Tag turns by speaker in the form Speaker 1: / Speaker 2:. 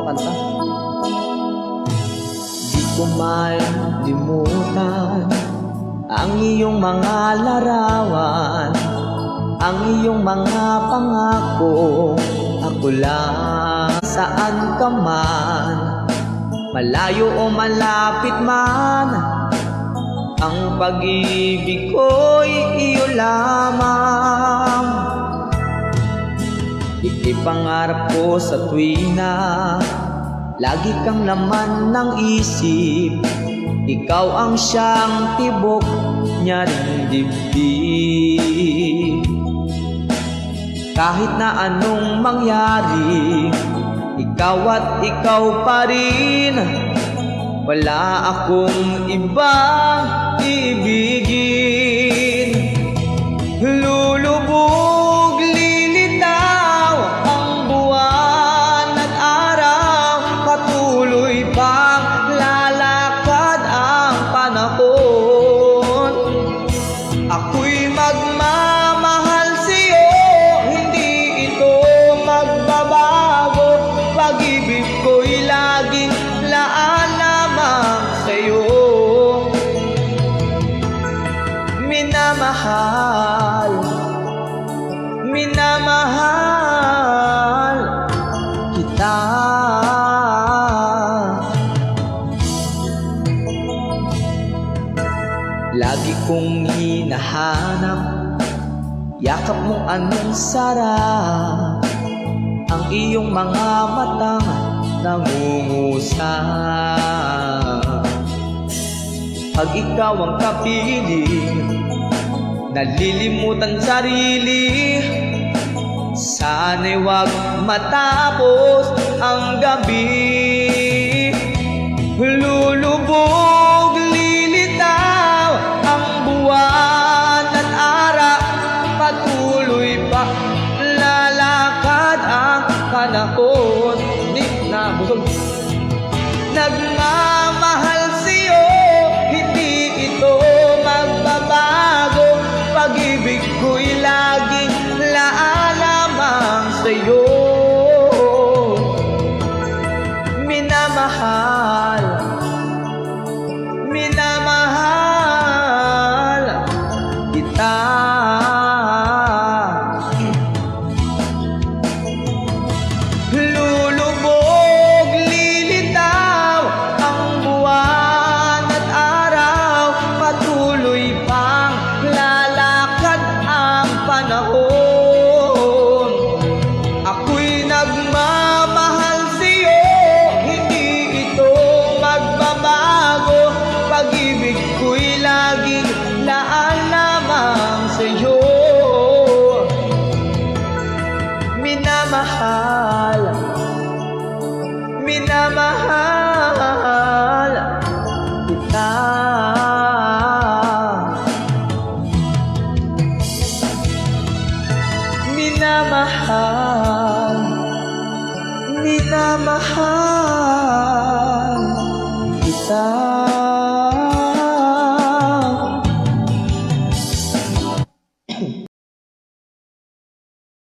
Speaker 1: kanta. Di ko malimutan ang iyong mga larawan, ang iyong mga pangako. Ako lang saan ka man, malayo o malapit man, ang pag-ibig ko'y iyo lamang. Ipangarap ko sa tuwina, lagi kang laman ng isip. Ikaw ang siyang tibok niya ring dibdib. Kahit na anong mangyari, ikaw at ikaw pa rin. Wala akong ibang ibigin. Lulubog, lilitaw ang buwan at araw, patuloy pang lalakad ang panahon. Ako'y magmamahal sa'yo, hindi ito magbabago. Pag-ibig ko'y laging laan lamang sa'yo. Minamahal, minamahal kita. Lagi kong hinahanap yakap mong anong sarap, ang iyong mga matang nangungusap. Pag ikaw ang kapiling, nalilimutan sarili, sana'y wag matapos ang gabi. Lulubog, lilitaw ang buwan at araw, patuloy pa lalakad ang panahon. Hindi na busog. Nagmamahal sa'yo, hindi ito magbabago. Pag-ibig ko'y laging laan lamang sa'yo. Minamahal, minamahal kita. Lulubog, lilitaw ang buwan at araw, patuloy pang lalakad ang panahon. Ako'y nagmamahal sa'yo, hindi ito magbabago. Pag-ibig ko'y laging laan lamang sa'yo. Minamahal, minamahal kita. Minamahal, minamahal kita.